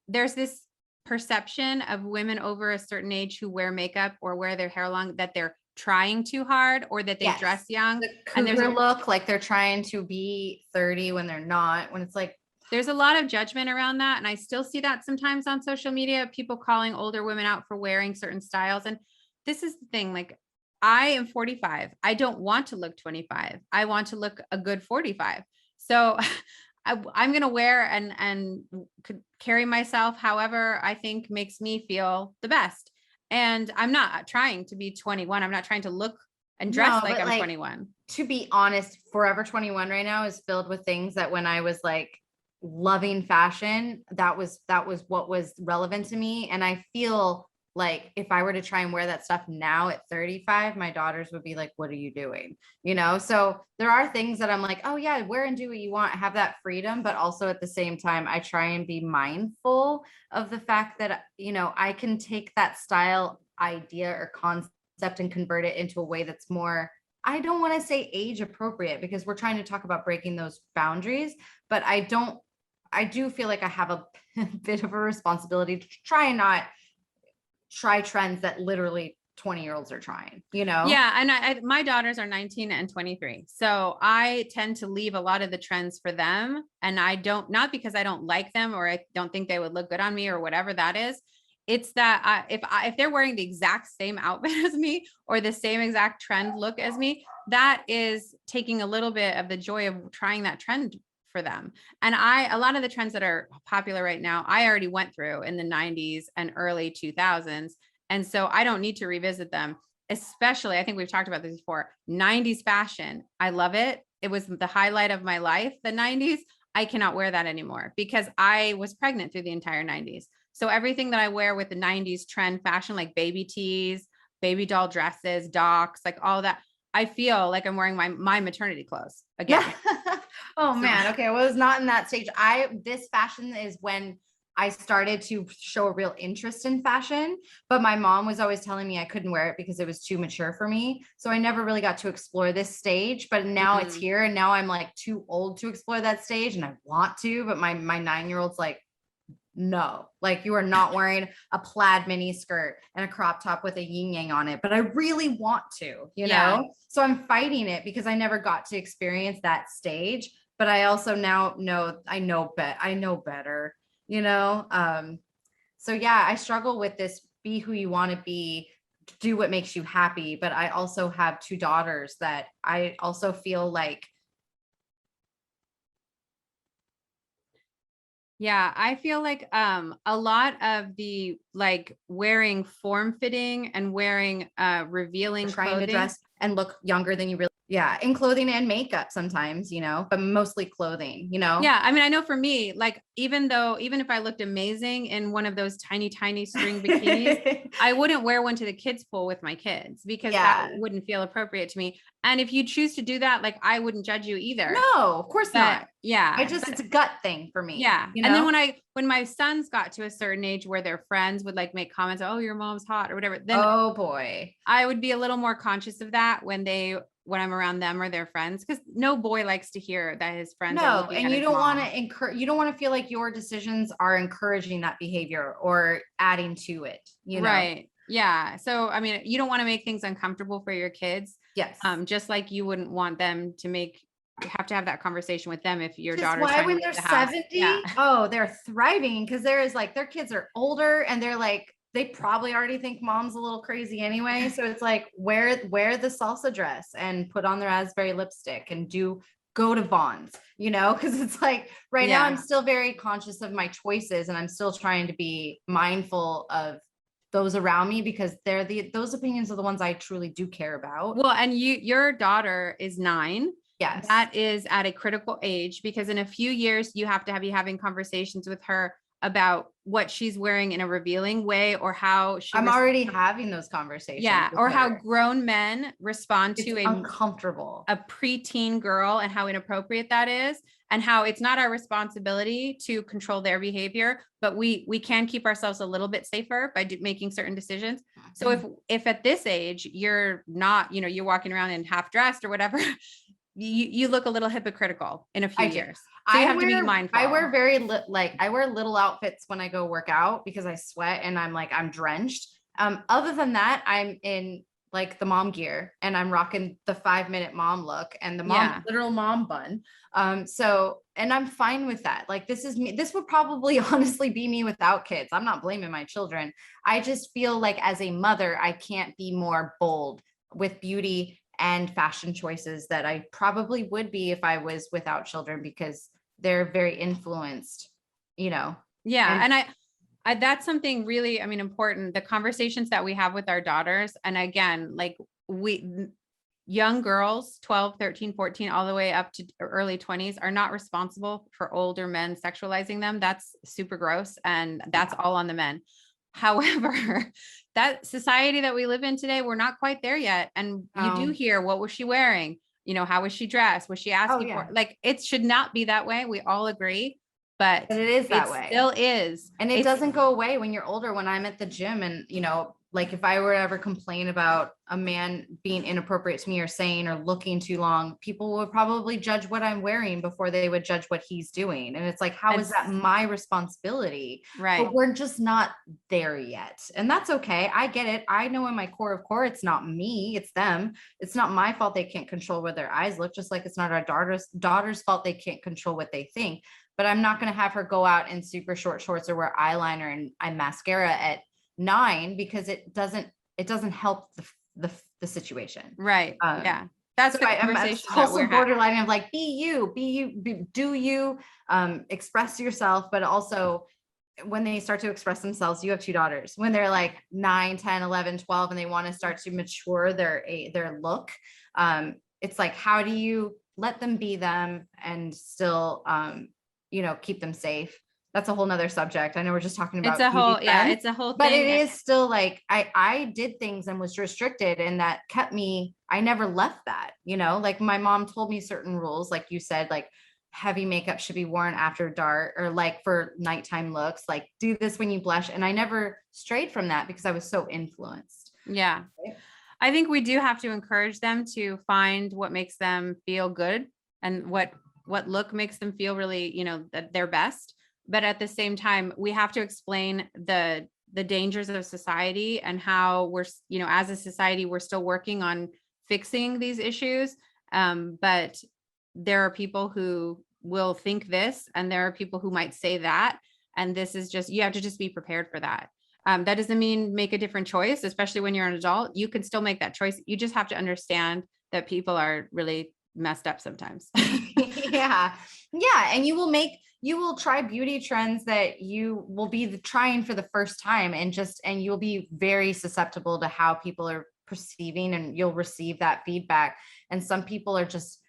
there's this perception of women over a certain age who wear makeup or wear their hair long that they're trying too hard or that they dress young. And there's a look like they're trying to be 30 when they're not, when it's like, there's a lot of judgment around that. And I still see that sometimes on social media, people calling older women out for wearing certain styles. And this is the thing, like I am 45. I don't want to look 25. I want to look a good 45. So I'm going to wear and could carry myself however I think makes me feel the best. And I'm not trying to be 21. I'm not trying to look and dress like I'm 21. To be honest, Forever 21 right now is filled with things that when I was like loving fashion, that was what was relevant to me. And I feel like if I were to try and wear that stuff now at 35, my daughters would be like, what are you doing? So there are things that I'm like, oh yeah, wear and do what you want, have that freedom. But also at the same time, I try and be mindful of the fact that, I can take that style idea or concept and convert it into a way that's more, I don't want to say age appropriate because we're trying to talk about breaking those boundaries, but I do feel like I have a bit of a responsibility to try and not try trends that literally 20-year-olds are trying, Yeah. And my daughters are 19 and 23. So I tend to leave a lot of the trends for them. And not because I don't like them or I don't think they would look good on me or whatever that is. It's that if they're wearing the exact same outfit as me or the same exact trend look as me, that is taking a little bit of the joy of trying that trend for them. And a lot of the trends that are popular right now, I already went through in the 90s and early 2000s. And so I don't need to revisit them, especially, I think we've talked about this before, 90s fashion. I love it. It was the highlight of my life, the 90s. I cannot wear that anymore because I was pregnant through the entire 90s. So everything that I wear with the 90s trend fashion, like baby tees, baby doll dresses, docks, like all that, I feel like I'm wearing my maternity clothes again. Yeah. Oh man. Okay. Well, I was not in that stage. This fashion is when I started to show a real interest in fashion, but my mom was always telling me I couldn't wear it because it was too mature for me. So I never really got to explore this stage, but now it's here, and now I'm like too old to explore that stage, and I want to, but my 9-year-old's like, no, like you are not wearing a plaid mini skirt and a crop top with a yin yang on it, but I really want to, you know? So I'm fighting it because I never got to experience that stage, but I also now know, I know better, you know? So yeah, I struggle with this, be who you want to be, do what makes you happy. But I also have 2 daughters that I also feel like. Yeah, I feel like a lot of the like wearing form-fitting and wearing revealing Trying clothing to dress and look younger than you really, yeah, in clothing and makeup sometimes, you know, but mostly clothing, you know. Yeah, I mean, I know for me, like even if I looked amazing in one of those tiny string bikinis, I wouldn't wear one to the kids pool with my kids because that wouldn't feel appropriate to me. And if you choose to do that, like I wouldn't judge you either. No, of course not. Yeah, it's a gut thing for me. Yeah. You know? And then when my sons got to a certain age where their friends would like make comments, oh, your mom's hot or whatever, then oh boy, I would be a little more conscious of that when I'm around them or their friends, because no boy likes to hear that his friends are looking and at you don't want to encourage, you don't want to feel like your decisions are encouraging that behavior or adding to it, you know. Right. Yeah. So I mean, you don't want to make things uncomfortable for your kids. Yes. Just like you wouldn't want them to have to have that conversation with them if your daughter's why trying when to they're leave the house. 70, oh, they're thriving because there is like their kids are older and they're like, they probably already think mom's a little crazy anyway. So it's like wear the salsa dress and put on the raspberry lipstick and go to Vaughn's, you know, because it's like right now I'm still very conscious of my choices and I'm still trying to be mindful of those around me because those opinions are the ones I truly do care about. Well, and your daughter is 9. Yes. That is at a critical age because in a few years you have to be having conversations with her about what she's wearing in a revealing way or how I'm already having those conversations. Yeah. Or how grown men respond to uncomfortable, a preteen girl and how inappropriate that is. And how it's not our responsibility to control their behavior, but we can keep ourselves a little bit safer by making certain decisions. So if at this age, you're not, you know, you're walking around in half dressed or whatever, you look a little hypocritical in a few years. So you have to be mindful. I wear I wear little outfits when I go work out because I sweat and I'm drenched. Other than that, I'm in like the mom gear and I'm rocking the 5-minute mom look and the literal mom bun. So, and I'm fine with that. Like, this is me. This would probably honestly be me without kids. I'm not blaming my children. I just feel like as a mother, I can't be more bold with beauty and fashion choices that I probably would be if I was without children because they're very influenced, you know? Yeah. And I that's something really, I mean, important. The conversations that we have with our daughters. And again, like young girls, 12, 13, 14, all the way up to early 20s are not responsible for older men sexualizing them. That's super gross. And that's all on the men. However, that society that we live in today, we're not quite there yet. And you do hear, what was she wearing? You know, how was she dressed? Was she asking for, like, it should not be that way. We all agree, but it is that way. Still is. And it doesn't go away when you're older. When I'm at the gym and, you know, like if I were to ever complain about a man being inappropriate to me or saying or looking too long, people would probably judge what I'm wearing before they would judge what he's doing. And it's like, how is that my responsibility? Right. But we're just not there yet. And that's okay. I get it. I know in my core of core, it's not me, it's them. It's not my fault they can't control where their eyes look, just like it's not our daughter's fault they can't control what they think. But I'm not going to have her go out in super short shorts or wear eyeliner and mascara at 9 because it doesn't help the situation. Right. Yeah. That's so the conversation that we're borderline of like, do you express yourself, but also when they start to express themselves, you have 2 daughters, when they're like 9, 10, 11, 12, and they want to start to mature their look. It's like, how do you let them be them and still, you know, keep them safe? That's a whole nother subject. I know we're just talking about it's a whole thing. But it is still like I did things and was restricted, and that kept me. I never left that, you know, like my mom told me certain rules, like you said, like heavy makeup should be worn after dark or like for nighttime looks, like do this when you blush. And I never strayed from that because I was so influenced. Yeah. Right? I think we do have to encourage them to find what makes them feel good and what look makes them feel really, their best. But at the same time, we have to explain the dangers of society and how we're, as a society, we're still working on fixing these issues. But there are people who will think this, and there are people who might say that. And this is just, you have to just be prepared for that. That doesn't mean make a different choice, especially when you're an adult. You can still make that choice. You just have to understand that people are really messed up sometimes. Yeah. And you will try beauty trends that you will be trying for the first time, and you'll be very susceptible to how people are perceiving, and you'll receive that feedback. And some people are just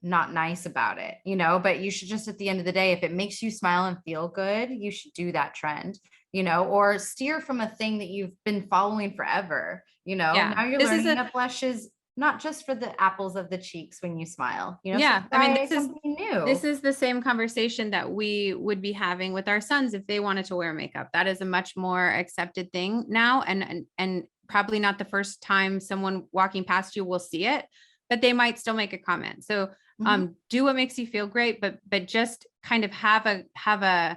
not nice about it, but you should just, at the end of the day, if it makes you smile and feel good, you should do that trend, or steer from a thing that you've been following forever, Yeah. Now you're learning that blush is not just for the apples of the cheeks when you smile, Yeah. so I mean, this is the same conversation that we would be having with our sons if they wanted to wear makeup. That is a much more accepted thing now. And probably not the first time someone walking past you will see it, but they might still make a comment. So do what makes you feel great, but just kind of have a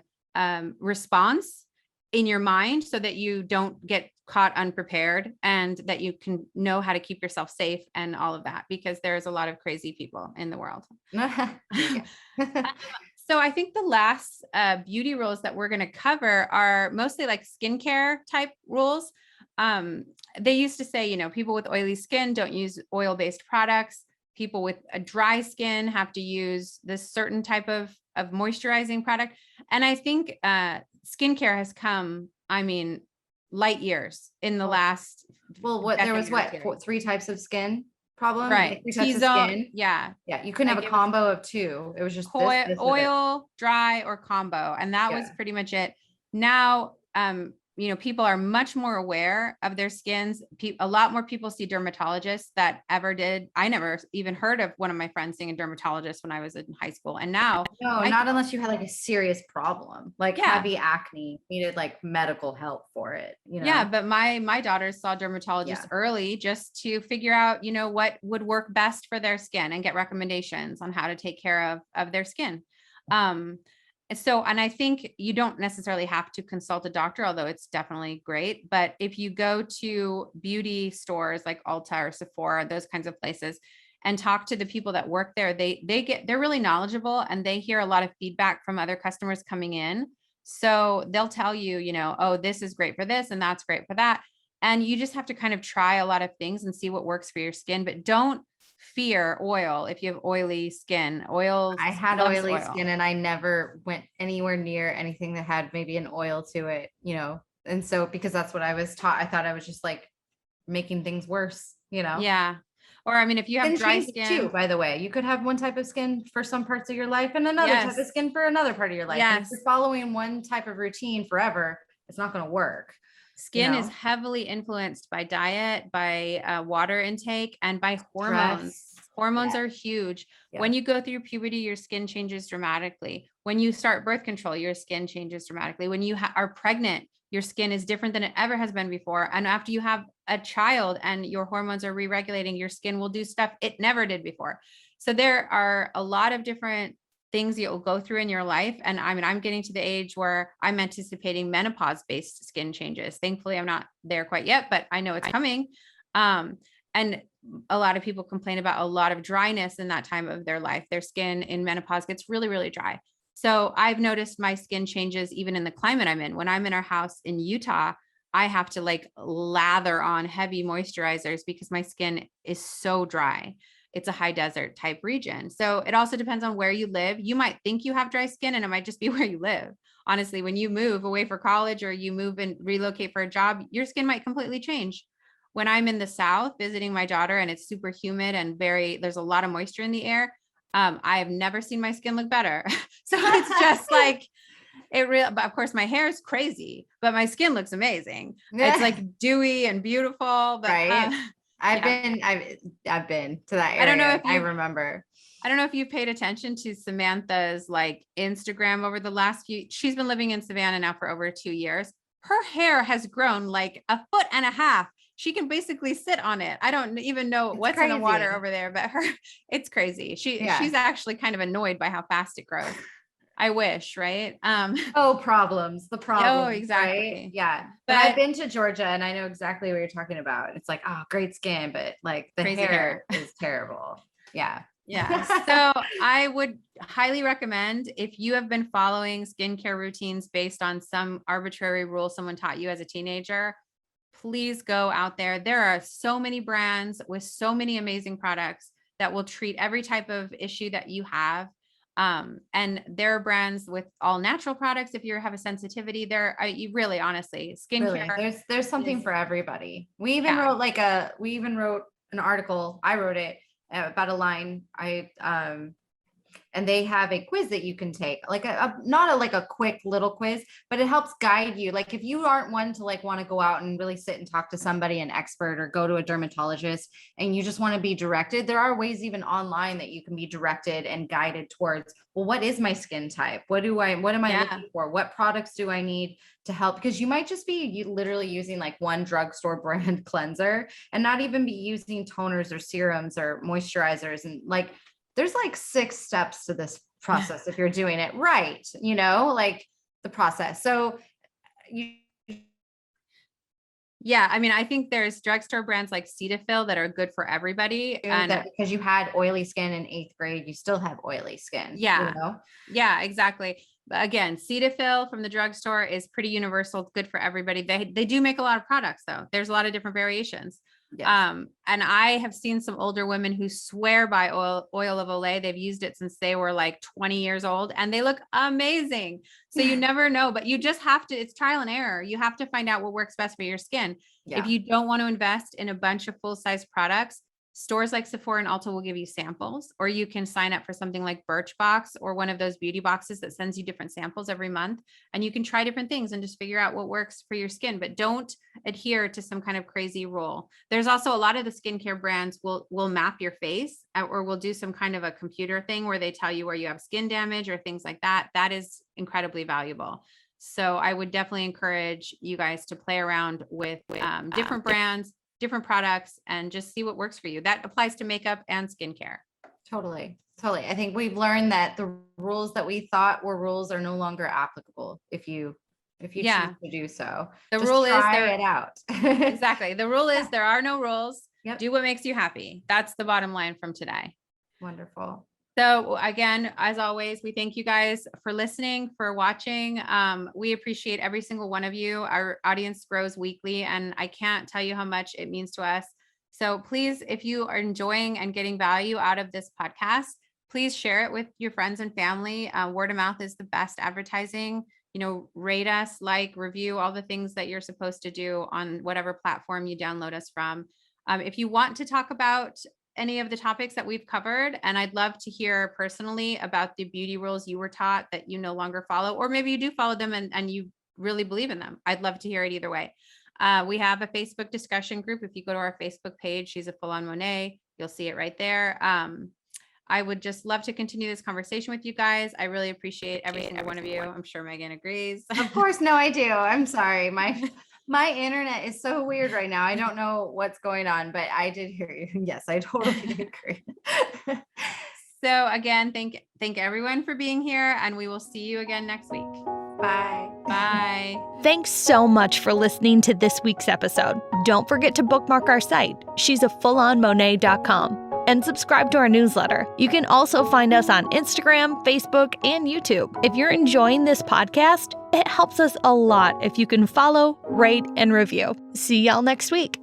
response in your mind so that you don't get caught unprepared, and that you can know how to keep yourself safe and all of that, because there's a lot of crazy people in the world. So I think the last beauty rules that we're going to cover are mostly like skincare type rules. They used to say, people with oily skin don't use oil-based products. People with a dry skin have to use this certain type of moisturizing product. And I think skincare has come, light years in the last. Well, there was 3 types of skin problem, right? Like 3 types of skin. Yeah. You couldn't have a combo of 2. It was just oil, dry, or combo, and that was pretty much it. Now, people are much more aware of their skins. A lot more people see dermatologists that ever did. I never even heard of one of my friends seeing a dermatologist when I was in high school. And now, not unless you had like a serious problem, like heavy acne, needed like medical help for it. Yeah, but my daughters saw dermatologists early just to figure out, what would work best for their skin and get recommendations on how to take care of their skin. And I think you don't necessarily have to consult a doctor, although it's definitely great. But if you go to beauty stores like Ulta or Sephora, those kinds of places, and talk to the people that work there, they're really knowledgeable, and they hear a lot of feedback from other customers coming in. So they'll tell you, oh, this is great for this and that's great for that. And you just have to kind of try a lot of things and see what works for your skin, but don't fear oil. If you have oily skin, I had oily skin, and I never went anywhere near anything that had maybe an oil to it, and so because that's what I was taught, I thought I was just like making things worse, Yeah. Or if you have dry skin too, by the way, you could have one type of skin for some parts of your life and another type of skin for another part of your life. Yes. If you're following one type of routine forever, it's not going to work. Skin is heavily influenced by diet, by water intake, and by hormones. Stress. Hormones are huge. Yeah. When you go through puberty, your skin changes dramatically. When you start birth control, your skin changes dramatically. When you are pregnant, your skin is different than it ever has been before. And after you have a child and your hormones are re-regulating, your skin will do stuff it never did before. So there are a lot of different things you'll go through in your life. And I'm getting to the age where I'm anticipating menopause-based skin changes. Thankfully, I'm not there quite yet, but I know it's coming. And a lot of people complain about a lot of dryness in that time of their life. Their skin in menopause gets really, really dry. So I've noticed my skin changes even in the climate I'm in. When I'm in our house in Utah, I have to like lather on heavy moisturizers because my skin is so dry. It's a high desert type region. So it also depends on where you live. You might think you have dry skin, and it might just be where you live. Honestly, when you move away for college or you move and relocate for a job, your skin might completely change. When I'm in the South visiting my daughter and it's super humid and there's a lot of moisture in the air, I have never seen my skin look better. So it's just like, but of course my hair is crazy, but my skin looks amazing. It's like dewy and beautiful. But, right. I've been to that area. I don't know if I remember. I don't know if you've paid attention to Samantha's like Instagram over the last she's been living in Savannah now for over 2 years. Her hair has grown like 1.5 feet. She can basically sit on it. I don't even know what's in the water over there, but it's crazy. She's actually kind of annoyed by how fast it grows. I wish, right? The problems, exactly. Right? Yeah. But I've been to Georgia and I know exactly what you're talking about. It's like, oh, great skin, but like the hair is terrible. Yeah. Yeah. So I would highly recommend, if you have been following skincare routines based on some arbitrary rule someone taught you as a teenager, please go out there. There are so many brands with so many amazing products that will treat every type of issue that you have. And there are brands with all natural products. If you have a sensitivity there, you really, honestly, skincare. Really, there's something for everybody. We even wrote an article. I wrote it about a line. And they have a quiz that you can take, like not a quick little quiz, but it helps guide you. Like if you aren't one to like want to go out and really sit and talk to somebody, an expert, or go to a dermatologist, and you just want to be directed, there are ways even online that you can be directed and guided towards, well, what is my skin type? What am I looking for? What products do I need to help? Because you might just be literally using like one drugstore brand cleanser and not even be using toners or serums or moisturizers. And like, there's like 6 steps to this process if you're doing it right, like the process. So I mean, I think there's drugstore brands like Cetaphil that are good for everybody. And because you had oily skin in 8th grade, you still have oily skin. Yeah. Yeah, exactly. But again, Cetaphil from the drugstore is pretty universal. It's good for everybody. They do make a lot of products though. There's a lot of different variations. Yes. And I have seen some older women who swear by oil of Olay. They've used it since they were like 20 years old and they look amazing. So you never know, but you just have to, it's trial and error. You have to find out what works best for your skin. Yeah. If you don't want to invest in a bunch of full-size products, stores like Sephora and Ulta will give you samples, or you can sign up for something like Birchbox or one of those beauty boxes that sends you different samples every month. And you can try different things and just figure out what works for your skin, but don't adhere to some kind of crazy rule. There's also a lot of the skincare brands will map your face or will do some kind of a computer thing where they tell you where you have skin damage or things like that. That is incredibly valuable. So I would definitely encourage you guys to play around with different brands, different products, and just see what works for you. That applies to makeup and skincare. Totally. I think we've learned that the rules that we thought were rules are no longer applicable if you choose to do so. The rule is try it out. Exactly. The rule is there are no rules. Yep. Do what makes you happy. That's the bottom line from today. Wonderful. So again, as always, we thank you guys for listening, for watching. We appreciate every single one of you. Our audience grows weekly, and I can't tell you how much it means to us. So please, if you are enjoying and getting value out of this podcast, please share it with your friends and family. Word of mouth is the best advertising. Rate us, like, review, all the things that you're supposed to do on whatever platform you download us from. If you want to talk about any of the topics that we've covered, and I'd love to hear personally about the beauty rules you were taught that you no longer follow, or maybe you do follow them and you really believe in them. I'd love to hear it either way. We have a Facebook discussion group. If you go to our Facebook page, She's a Full-On Monet, you'll see it right there. I would just love to continue this conversation with you guys. I really appreciate every single one of you. I'm sure Megan agrees. Of course. No, I do. I'm sorry. My internet is so weird right now. I don't know what's going on, but I did hear you. Yes, I totally agree. So again, thank everyone for being here, and we will see you again next week. Bye. Bye. Thanks so much for listening to this week's episode. Don't forget to bookmark our site, she'safullonmonet.com. and subscribe to our newsletter. You can also find us on Instagram, Facebook, and YouTube. If you're enjoying this podcast, it helps us a lot if you can follow, rate, and review. See y'all next week.